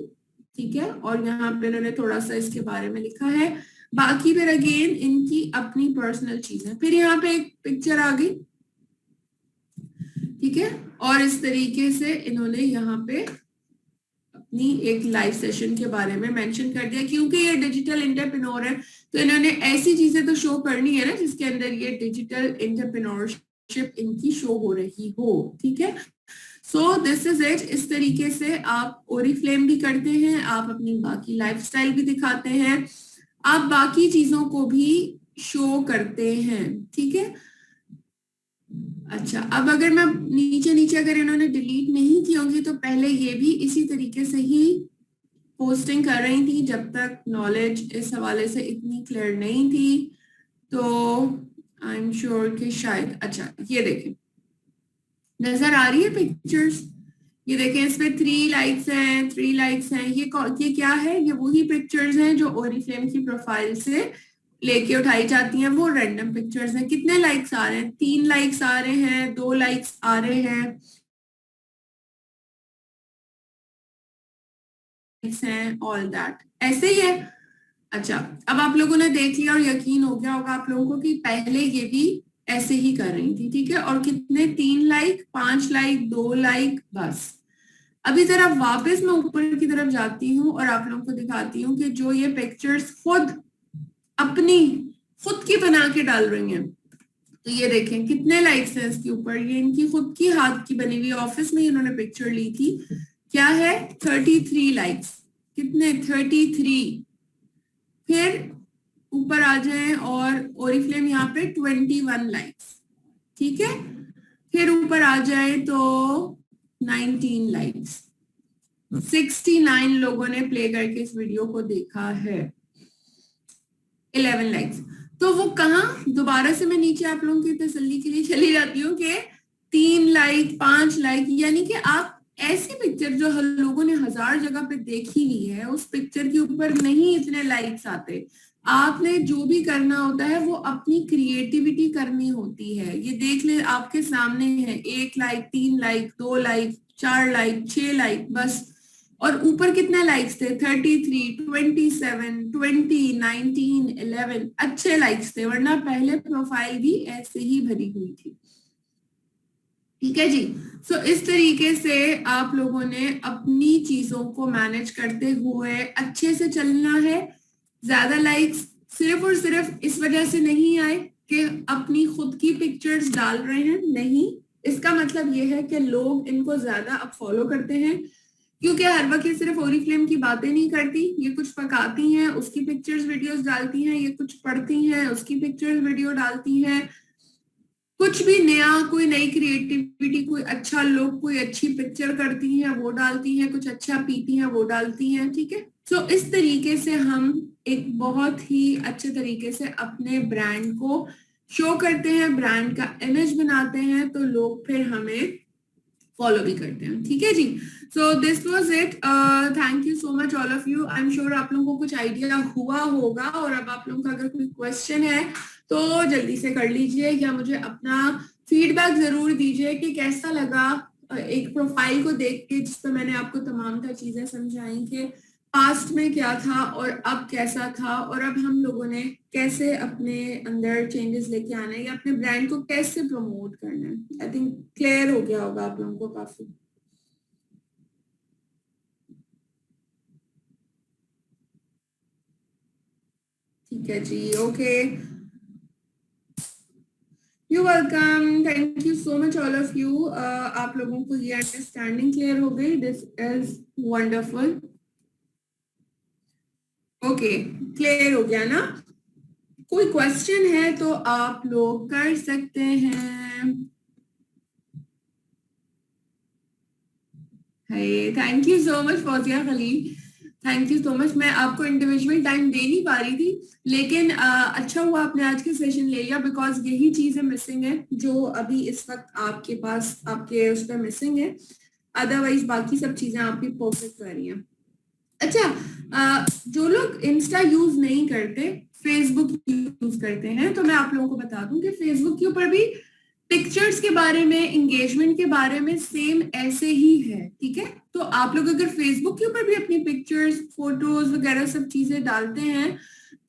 ठीक है, और यहाँ पे उन्होंने थोड़ा सा इसके बारे में लिखा है। बाकी फिर अगेन इनकी अपनी पर्सनल चीजें, फिर यहाँ पे एक पिक्चर आ गई, ठीक है, और इस तरीके से इन्होंने यहाँ पे अपनी एक लाइव सेशन के बारे में मेंशन कर दिया। क्योंकि ये डिजिटल एंटरप्रेन्योर है तो इन्होंने ऐसी चीजें तो शो करनी है ना जिसके अंदर ये डिजिटल एंटरप्रेन्योरशिप इनकी शो हो रही हो, ठीक है। So this is it. इस तरीके से आप ओरिफ्लेम भी करते हैं, आप अपनी बाकी लाइफस्टाइल भी दिखाते हैं, आप बाकी चीजों को भी शो करते हैं, ठीक है। अच्छा, अब अगर मैं नीचे नीचे अगर इन्होंने डिलीट नहीं की होंगी तो पहले ये भी इसी तरीके से ही पोस्टिंग कर रही थी जब तक नॉलेज इस हवाले से इतनी क्लियर नहीं थी। तो आई एम श्योर कि शायद, अच्छा ये देखें, नजर आ रही है पिक्चर्स, ये देखें, इसमें 3 लाइक्स हैं, 3 लाइक्स हैं। ये क्या है? ये वही पिक्चर्स हैं जो ओरिफ्लेम की प्रोफाइल से लेके उठाई जाती हैं, वो रैंडम पिक्चर्स हैं। कितने लाइक्स आ रहे हैं? 3 लाइक्स आ रहे हैं, 2 लाइक्स आ रहे हैं, ऑल दैट ऐसे ही है। अच्छा, अब आप लोगों ने देख लिया और यकीन हो गया होगा आप लोगों को कि पहले ये भी ऐसे ही कर रही थी, ठीक है। और कितने? 3 लाइक, 5 लाइक, 2 लाइक, बस। अभी जरा वापस मैं ऊपर की तरफ जाती हूँ और आप लोगों को दिखाती हूँ कि जो ये पिक्चर्स अपनी खुद की बना के डाल रही हैं, तो ये देखें कितने लाइक्स हैं इसके ऊपर। ये इनकी खुद की हाथ की बनी हुई, ऑफिस में इन्होंने पिक्चर ली थी। क्या है? 33 लाइक्स। कितने? 33। फिर ऊपर आ जाए और ओरिफ्लेम यहाँ पे 21 लाइक्स, ठीक है। फिर ऊपर आ जाए तो 19 लाइक्स, 69 लोगों ने प्ले करके इस वीडियो को देखा है, 11 लाइक्स। तो वो कहाँ? दोबारा से मैं नीचे आप लोगों की तसल्ली के लिए चली जाती हूँ कि 3 लाइक, 5 लाइक, यानी कि आप ऐसी पिक्चर जो लोगों ने 1000 जगह पे देखी हुई है, उस पिक्चर के ऊपर नहीं इतने लाइक्स आते। आपने जो भी करना होता है वो अपनी क्रिएटिविटी करनी होती है। ये देख ले, आपके सामने है 1 like, 3 like, 2 like, 4 like, 6 like, बस। और ऊपर कितने लाइक्स थे? 33, 27, 20, 19, 11। अच्छे लाइक्स थे, वरना पहले प्रोफाइल भी ऐसे ही भरी हुई थी, ठीक है जी। सो इस तरीके से आप लोगों ने अपनी चीजों को मैनेज करते हुए अच्छे से चलना है। ज्यादा लाइक्स सिर्फ और सिर्फ इस वजह से नहीं आए कि अपनी खुद की पिक्चर्स डाल रहे हैं, नहीं, इसका मतलब ये है कि लोग इनको ज्यादा अब फॉलो करते हैं, क्योंकि हर वक्त ये सिर्फ ओरिफ्लेम की बातें नहीं करती, ये कुछ पकाती हैं उसकी पिक्चर्स वीडियोस डालती हैं, ये कुछ पढ़ती हैं उसकी पिक्चर्स वीडियो डालती हैं, कुछ भी नया, कोई नई क्रिएटिविटी, कोई अच्छा लुक, कोई अच्छी पिक्चर करती हैं वो डालती हैं, कुछ अच्छा पीती हैं वो डालती हैं, ठीक है। सो इस तरीके से हम एक बहुत ही अच्छे तरीके से अपने ब्रांड को शो करते हैं, ब्रांड का इमेज बनाते हैं, तो लोग फिर हमें फॉलो भी करते हैं, ठीक है जी। So this was it, thank you so much all of you. I am sure आप लोगों को कुछ आइडिया हुआ होगा, और अब आप लोगों का अगर कोई क्वेश्चन है तो जल्दी से कर लीजिए, या मुझे अपना फीडबैक जरूर दीजिए कि कैसा लगा एक प्रोफाइल को देख के जिस पर मैंने आपको तमाम तर चीजें समझाई कि पास्ट में क्या था और अब कैसा था, और अब हम लोगों ने कैसे अपने अंदर चेंजेस लेके आना है या अपने ब्रांड को कैसे प्रमोट करना है। आई थिंक क्लियर हो गया होगा आप लोगों को काफी। ठीक है जी, okay, you welcome, thank you so much all of you. आप लोगों को ये अंडरस्टैंडिंग क्लियर हो गई, this is wonderful. Okay, clear हो गया ना? कोई क्वेश्चन है तो आप लोग कर सकते हैं। Thank you so much Fauzia Khalil, thank you so much. मैं आपको इंडिविजुअल टाइम दे नहीं पा रही थी, लेकिन अच्छा हुआ आपने आज के सेशन ले लिया, बिकॉज यही चीजें मिसिंग है जो अभी इस वक्त आपके पास आपके उस पर मिसिंग है, अदरवाइज बाकी सब चीजें आप भी परफेक्ट कर रही हैं। अच्छा, जो लोग इंस्टा यूज नहीं करते, फेसबुक यूज करते हैं, तो मैं आप लोगों को बता दूं कि फेसबुक के ऊपर भी पिक्चर्स के बारे में, एंगेजमेंट के बारे में सेम ऐसे ही है, ठीक है। तो आप लोग अगर फेसबुक के ऊपर भी अपनी पिक्चर्स, फोटोज वगैरह सब चीजें डालते हैं,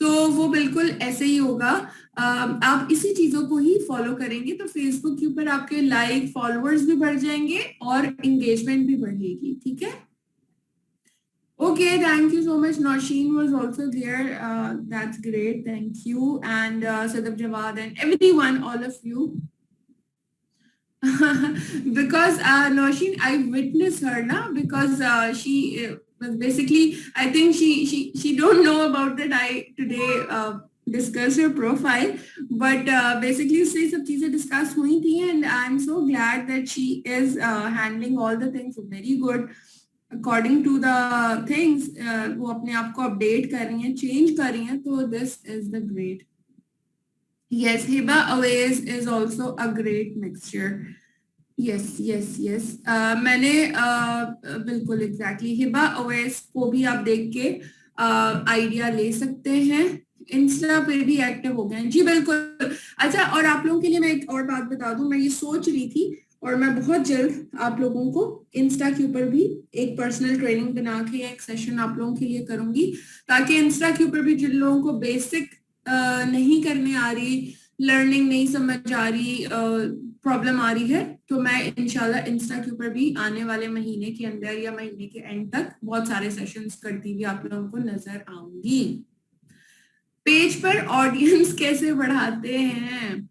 तो वो बिल्कुल ऐसे ही होगा। आप इसी चीजों को ही फॉलो करेंगे तो फेसबुक के ऊपर आपके लाइक, फॉलोअर्स भी बढ़ जाएंगे और एंगेजमेंट भी बढ़ेगी, ठीक है। Okay, thank you so much. Nausheen was also there. That's great. Thank you. And Sadaf Jawad and everyone, all of you. Because Nausheen, I witnessed her now, because she was basically, I think she don't know about that. I today discussed her profile, but basically उससे सब चीजें discuss हुई थी, and I'm so glad that she is handling all the things very good. According to the things, वो अपने आप को update कर रही हैं, चेंज कर रही हैं, तो this is the great. Yes, Hiba Awez is also a great mixture. Yes yes yes, मैंने बिल्कुल एग्जैक्टली हिबा अवेज को भी आप देख के आइडिया ले सकते हैं। इंस्टा पे भी एक्टिव हो गए हैं जी, बिल्कुल। अच्छा, और आप लोगों के लिए मैं एक और बात बता दूं, मैं ये सोच रही थी, और मैं बहुत जल्द आप लोगों को इंस्टा के ऊपर भी एक पर्सनल ट्रेनिंग बना के या एक सेशन आप लोगों के लिए करूंगी, ताकि इंस्टा के ऊपर भी जिन लोगों को बेसिक नहीं करने आ रही, लर्निंग नहीं समझ आ रही, प्रॉब्लम आ रही है, तो मैं इंशाल्लाह इंस्टा के ऊपर भी आने वाले महीने के अंदर या महीने के एंड तक बहुत सारे सेशंस करती हुई आप लोगों को नजर आऊंगी। पेज पर ऑडियंस कैसे बढ़ाते हैं?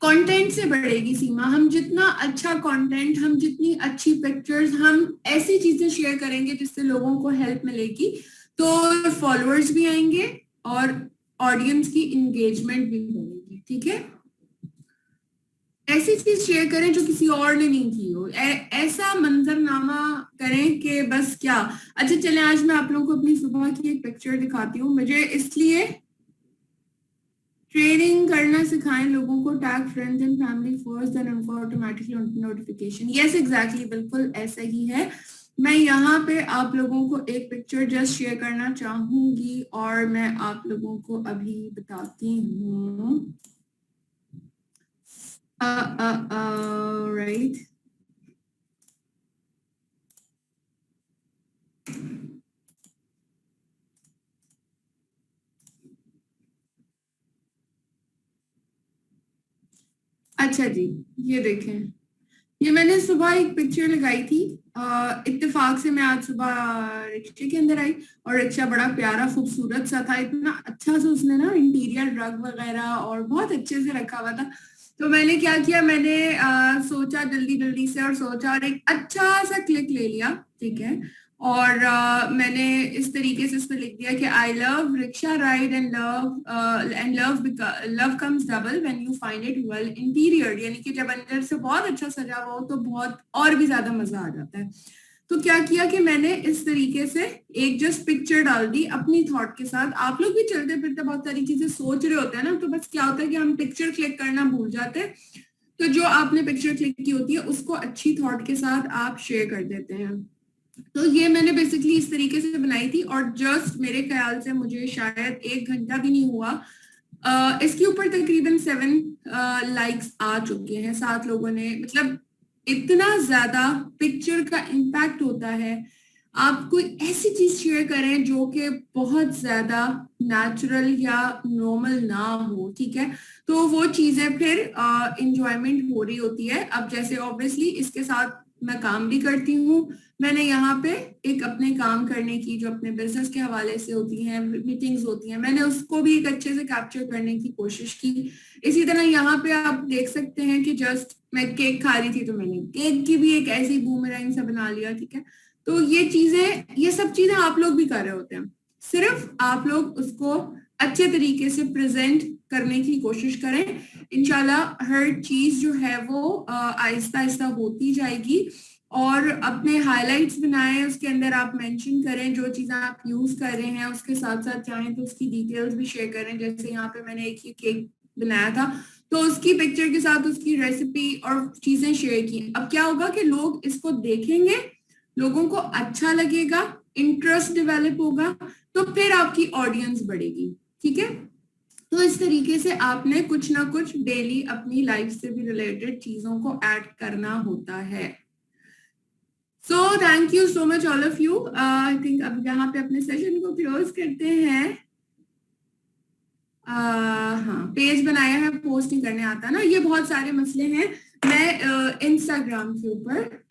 कंटेंट से बढ़ेगी सीमा। हम जितना अच्छा कंटेंट, हम जितनी अच्छी पिक्चर्स, हम ऐसी चीजें शेयर करेंगे जिससे लोगों को हेल्प मिलेगी, तो फॉलोअर्स भी आएंगे और ऑडियंस की एंगेजमेंट भी बढ़ेगी, ठीक है। ऐसी चीज शेयर करें जो किसी और ने नहीं की हो, ऐसा मंजरनामा करें कि बस क्या। अच्छा चलें, आज मैं आप लोगों को अपनी सुबह की एक पिक्चर दिखाती हूँ। मुझे इसलिए ट्रेनिंग करना सिखाएं लोगों को, tag friends and family first, then उनको ऑटोमेटिकली नोटिफिकेशन। यस एग्जैक्टली, बिल्कुल ऐसा ही है। मैं यहाँ पे आप लोगों को एक पिक्चर जस्ट शेयर करना चाहूंगी, और मैं आप लोगों को अभी बताती हूँ। राइट, अच्छा जी, ये देखें, ये मैंने सुबह एक पिक्चर लगाई थी, इत्तेफाक से मैं आज सुबह रिक्शे के अंदर आई और रिक्शा बड़ा प्यारा खूबसूरत सा था, इतना अच्छा से उसने ना इंटीरियर रग वगैरह और बहुत अच्छे से रखा हुआ था। तो मैंने क्या किया, मैंने सोचा जल्दी जल्दी से और सोचा और एक अच्छा सा क्लिक ले लिया, ठीक है। और मैंने इस तरीके से इसमें लिख दिया कि I love rickshaw ride and love comes double when you find it well interior, यानी कि जब अंदर से बहुत अच्छा सजा हुआ हो तो बहुत और भी ज्यादा मजा आ जाता है। तो क्या किया कि मैंने इस तरीके से एक जस्ट पिक्चर डाल दी अपनी थॉट के साथ। आप लोग भी चलते फिरते बहुत सारी चीजें सोच रहे होते हैं ना, तो बस क्या होता है कि हम पिक्चर क्लिक करना भूल जाते हैं। तो जो आपने पिक्चर क्लिक की होती है उसको अच्छी थॉट के साथ आप शेयर कर देते हैं। तो ये मैंने बेसिकली इस तरीके से बनाई थी और जस्ट मेरे ख्याल से मुझे शायद 1 घंटा भी नहीं हुआ, इसके ऊपर तकरीबन 7 लाइक्स आ चुके हैं। 7 लोगों ने, मतलब इतना ज्यादा पिक्चर का इम्पैक्ट होता है। आप कोई ऐसी चीज शेयर करें जो कि बहुत ज्यादा नेचुरल या नॉर्मल ना हो, ठीक है, तो वो चीजें फिर इंजॉयमेंट हो रही होती है। अब जैसे ऑब्वियसली इसके साथ मैं काम भी करती हूँ, मैंने यहाँ पे एक अपने काम करने की जो अपने बिजनेस के हवाले से होती हैं, मीटिंग्स होती हैं, मैंने उसको भी एक अच्छे से कैप्चर करने की कोशिश की। इसी तरह यहाँ पे आप देख सकते हैं कि जस्ट मैं केक खा रही थी तो मैंने केक की भी एक ऐसी बूमरैंग सा बना लिया, ठीक है। तो ये चीजें, ये सब चीजें आप लोग भी कर रहे होते हैं, सिर्फ आप लोग उसको अच्छे तरीके से प्रेजेंट करने की कोशिश करें। इंशाल्लाह हर चीज जो है वो आहिस्ता आहिस्ता होती जाएगी। और अपने हाइलाइट्स बनाएं, उसके अंदर आप मेंशन करें जो चीजें आप यूज कर रहे हैं, उसके साथ साथ चाहें तो उसकी डिटेल्स भी शेयर करें। जैसे यहाँ पे मैंने एक केक बनाया था तो उसकी पिक्चर के साथ उसकी रेसिपी और चीजें शेयर की। अब क्या होगा कि लोग इसको देखेंगे, लोगों को अच्छा लगेगा, इंटरेस्ट डेवलप होगा, तो फिर आपकी ऑडियंस बढ़ेगी, ठीक है। तो इस तरीके से आपने कुछ ना कुछ डेली अपनी लाइफ से भी रिलेटेड चीजों को ऐड करना होता है। So thank you so much all of you. I think अब यहाँ पे अपने सेशन को क्लोज करते हैं। हाँ, पेज बनाया है, पोस्ट नहीं करने आता ना, ये बहुत सारे मसले हैं। मैं इंस्टाग्राम के ऊपर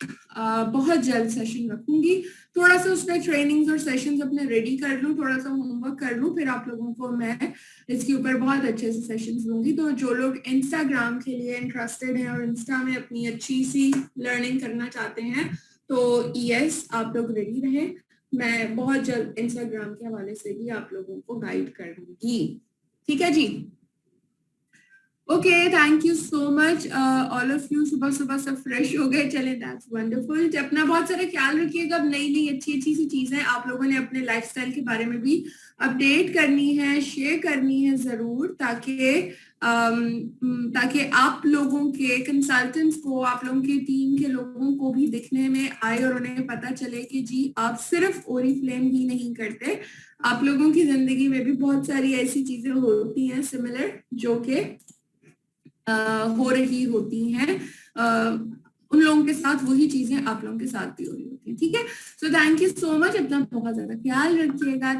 बहुत जल्द सेशन रखूंगी, थोड़ा सा उसमें ट्रेनिंग्स और सेशंस अपने रेडी कर लूँ, थोड़ा सा होमवर्क कर लूँ, फिर आप लोगों को मैं इसके ऊपर बहुत अच्छे से सेशंस दूंगी। तो जो लोग इंस्टाग्राम के लिए इंटरेस्टेड हैं और इंस्टा में अपनी अच्छी सी लर्निंग करना चाहते हैं तो यस, आप लोग रेडी रहें। मैं बहुत जल्द इंस्टाग्राम के हवाले से भी आप लोगों को गाइड करूंगी, ठीक है जी। Okay, thank you so much all of you. सुबह सुबह सब फ्रेश हो गए, चले दैट्स वंडरफुल। अपना बहुत सारा ख्याल रखिएगा। अब नई नई अच्छी अच्छी सी चीजें आप लोगों ने अपने लाइफस्टाइल के बारे में भी अपडेट करनी है, शेयर करनी है जरूर, ताकि आप लोगों के कंसल्टेंट्स को, आप लोगों की टीम के लोगों को भी दिखने में आए और उन्हें पता चले कि जी आप सिर्फ ओरिफ्लेम ही नहीं करते, आप लोगों की जिंदगी में भी बहुत सारी ऐसी चीजें होती हैं सिमिलर जो कि हो रही होती हैं। उन लोगों के साथ वही चीजें आप लोगों के साथ भी हो रही होती हैं, ठीक है। So thank you so much, अपना बहुत ज्यादा ख्याल रखिएगा।